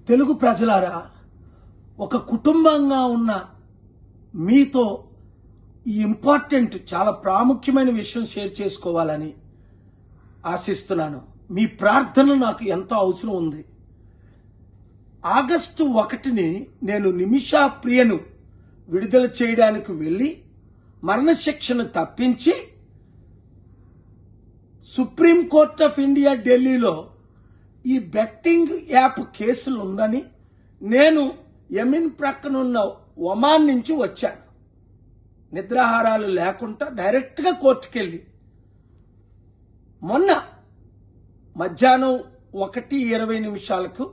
తెలుగు ప్రజలారా, ఒక కుటుంబంగా ఉన్న మీతో ఈ ఇంపార్టెంట్ చాలా ప్రాముఖ్యమైన విషయం షేర్ చేసుకోవాలని ఆశిస్తున్నాను. మీ ప్రార్థన నాకు ఎంతో అవసరం ఉంది. ఆగస్టు 1ని నేను నిమిషా ప్రియను విడుదల చేయడానికి వెళ్ళి మరణశిక్షను తప్పించి సుప్రీం కోర్ట్ ఆఫ్ ఇండియా ఢిల్లీలో ఈ బెట్టింగ్ యాప్ కేసులు ఉందని నేను యమీన్ ప్రక్కనున్న ఒమాన్ నుంచి వచ్చాను. నిద్రాహారాలు లేకుండా డైరెక్ట్గా కోర్టుకెళ్ళి మొన్న మధ్యాహ్నం 1:20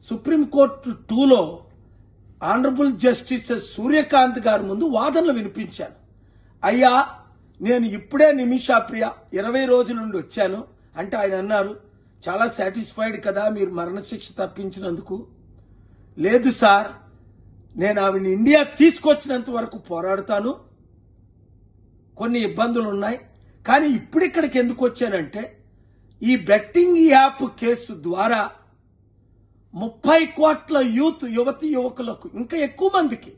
సుప్రీంకోర్టు 2లో ఆనరబుల్ జస్టిస్ సూర్యకాంత్ గారి ముందు వాదనలు వినిపించాను. అయ్యా, నేను ఇప్పుడే నిమిషా ప్రియ 20 రోజుల నుండి వచ్చాను అంటే ఆయన అన్నారు, చాలా సాటిస్ఫైడ్ కదా మీరు మరణశిక్ష తప్పించినందుకు. లేదు సార్, నేను ఆవిడ ఇండియా తీసుకొచ్చినంత వరకు పోరాడుతాను, కొన్ని ఇబ్బందులు ఉన్నాయి, కానీ ఇప్పుడు ఇక్కడికి ఎందుకు వచ్చానంటే ఈ బెట్టింగ్ యాప్ కేసు ద్వారా 30 కోట్ల యువతి యువకులకు ఇంకా ఎక్కువ మందికి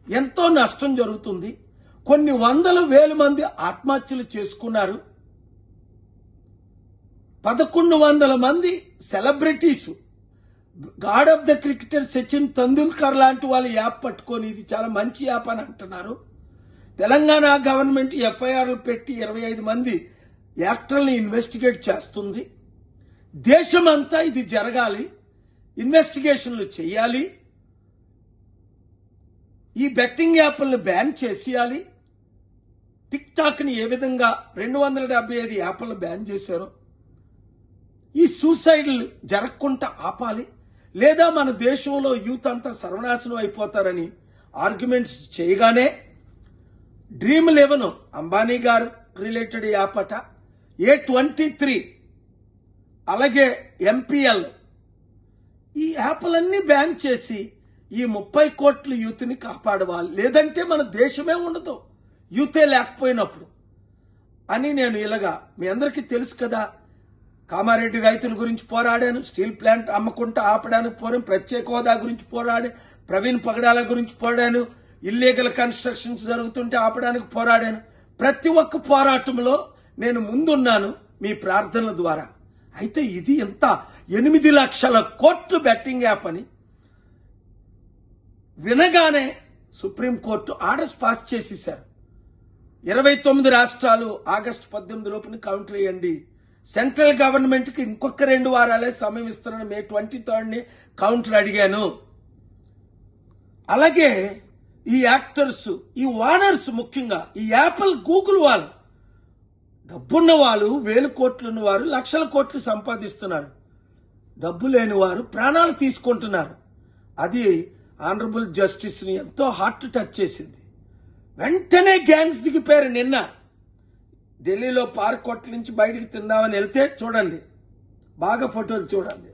ఎంతో నష్టం జరుగుతుంది. కొన్ని 100,000 మంది ఆత్మహత్యలు చేసుకున్నారు. 1100 మంది celebrities, god of the cricketer Sachin Tendulkar లాంటి వాళ్ళు యాప్ పట్టుకొని ఇది చాలా మంచి యాప్ అని అంటున్నారు. తెలంగాణ గవర్నమెంట్ ఎఫ్ఐఆర్లు పెట్టి 25 మంది యాక్టర్ని ఇన్వెస్టిగేట్ చేస్తుంది. దేశమంతా ఇది జరగాలి, ఇన్వెస్టిగేషన్లు చేయాలి, ఈ బెట్టింగ్ యాప్లను బ్యాన్ చేసేయాలి. టిక్ టాక్ని ఏ విధంగా 275 యాప్లను బ్యాన్ చేశారో ఈ సూసైడ్లు జరగకుండా ఆపాలి, లేదా మన దేశంలో యూత్ అంతా సర్వనాశనం అయిపోతారని ఆర్గ్యుమెంట్స్ చేయగానే Dream11 అంబానీ గారు రిలేటెడ్ యాప్ అట, A23 అలాగే MPL ఈ యాప్లన్నీ బ్యాన్ చేసి ఈ 30 కోట్ల యూత్ని కాపాడవాలి, లేదంటే మన దేశమే ఉండదు యూతే లేకపోయినప్పుడు అని నేను ఇలాగా మీ అందరికీ తెలుసు కదా. కామారెడ్డి రైతుల గురించి పోరాడాను, స్టీల్ ప్లాంట్ అమ్మకుంటా ఆపడానికి పోరాను, ప్రత్యేక హోదా గురించి పోరాడాను, ప్రవీణ్ పగడాల గురించి పోరాడాను, ఇల్లీగల్ కన్స్ట్రక్షన్స్ జరుగుతుంటే ఆపడానికి పోరాడాను. ప్రతి ఒక్క పోరాటంలో నేను ముందున్నాను మీ ప్రార్థనల ద్వారా. అయితే ఇది ఎంత 8 లక్షల కోట్లు బెట్టింగ్ యాప్ అని వినగానే సుప్రీంకోర్టు ఆర్డర్స్ పాస్ చేసేశారు. 29 రాష్ట్రాలు ఆగస్టు 18 లోపున కౌంటర్ వేయండి, సెంట్రల్ గవర్నమెంట్ కి ఇంకొక 2 వారాలే సమయం ఇస్తున్నాను, మే 23ని కౌంటర్ అడిగాను. అలాగే ఈ యాక్టర్స్, ఈ ఓనర్స్, ముఖ్యంగా ఈ యాపిల్ గూగుల్ వాళ్ళు, డబ్బున్న వాళ్ళు 1000 కోట్లు ఉన్న వారు లక్షల కోట్లు సంపాదిస్తున్నారు, డబ్బు లేని వారు ప్రాణాలు తీసుకుంటున్నారు. అది ఆనరబుల్ జస్టిస్ ని ఎంతో హార్ట్ టచ్ చేసింది. వెంటనే గ్యాంగ్స్ దిగిపోయారు. నిన్న ఢిల్లీలో పార్క్ హోటల్ నుంచి బయటికి తిందామని వెళ్తే చూడండి, బాగా ఫోటోలు చూడండి,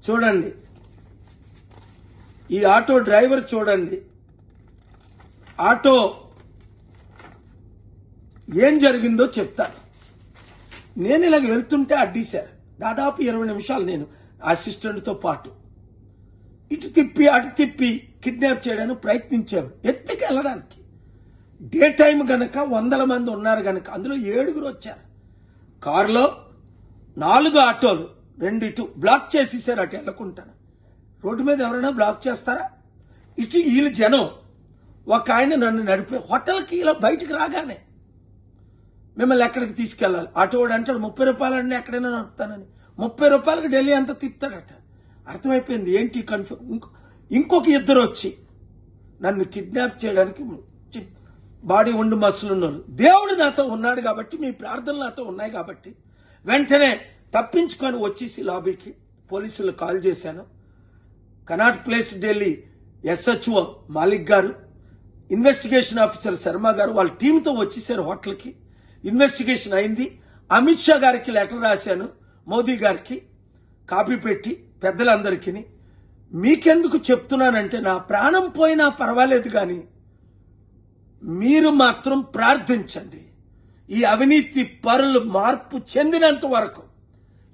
చూడండి ఈ ఆటో డ్రైవర్ చూడండి, ఆటో ఏం జరిగిందో చెప్తాను. నేను ఇలాగ వెళ్తుంటే అడ్డీశారు. దాదాపు 20 నిమిషాలు నేను అసిస్టెంట్తో పాటు ఇటు తిప్పి అటు తిప్పి కిడ్నాప్ చేయడానికి ప్రయత్నించారు, ఎత్తుకు వెళ్ళడానికి. డే టైం గనక 100 మంది ఉన్నారు గనక అందులో 7 వచ్చారు. కారులో 4 ఆటోలు, 2 ఇటు బ్లాక్ చేసేసారు, అటు వెళ్ళకుంటాను. రోడ్డు మీద ఎవరైనా బ్లాక్ చేస్తారా? ఇటు వీళ్ళు జనం. ఒక ఆయన నన్ను నడిపే హోటల్కి ఇలా బయటికి రాగానే మిమ్మల్ని ఎక్కడికి తీసుకెళ్ళాలి, ఆటోవాడు అంటాడు 30 రూపాయలండి ఎక్కడైనా నడుపుతానని. 30 రూపాయలకి ఢిల్లీ అంతా తిప్పుతాడట. అర్థమైపోయింది ఏంటి ఇంకొక 2 వచ్చి నన్ను కిడ్నాప్ చేయడానికి బాడీ ఉండి మసులున్నారు. దేవుడు నాతో ఉన్నాడు కాబట్టి, మీ ప్రార్థనలు నాతో ఉన్నాయి కాబట్టి వెంటనే తప్పించుకొని వచ్చేసి లాబీకి పోలీసులు కాల్ చేశాను. Cannot place Delhi SHO Malik గారు, ఇన్వెస్టిగేషన్ ఆఫీసర్ శర్మ గారు వాళ్ళ టీంతో వచ్చేసారు హోటల్కి. ఇన్వెస్టిగేషన్ అయింది. అమిత్ షా గారికి లెటర్ రాశాను, మోదీ గారికి కాపీ పెట్టి పెద్దలందరికీ. మీకెందుకు చెప్తున్నానంటే నా ప్రాణం పోయినా పర్వాలేదు కానీ మీరు మాత్రం ప్రార్థించండి. ఈ అవినీతి పరులు మార్పు చెందినంత వరకు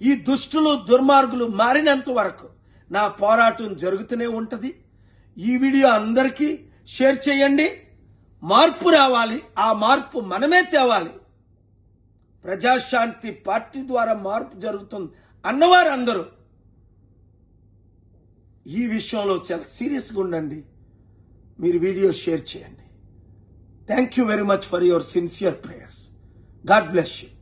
ఈ దుష్టులు దుర్మార్గులు మారినంత వరకు నా పోరాటం జరుగుతూనే ఉంటది. ఈ వీడియో అందరికీ షేర్ చేయండి. మార్పు రావాలి. ఆ మార్పు మనమే తేవాలి. ప్రజాశాంతి పార్టీ ద్వారా మార్పు జరుగుతుంది అన్నవారు అందరూ ఈ విషయంలో చాలా సీరియస్గా ఉండండి. మీరు వీడియో షేర్ చేయండి. Thank you very much for your sincere prayers. God bless you.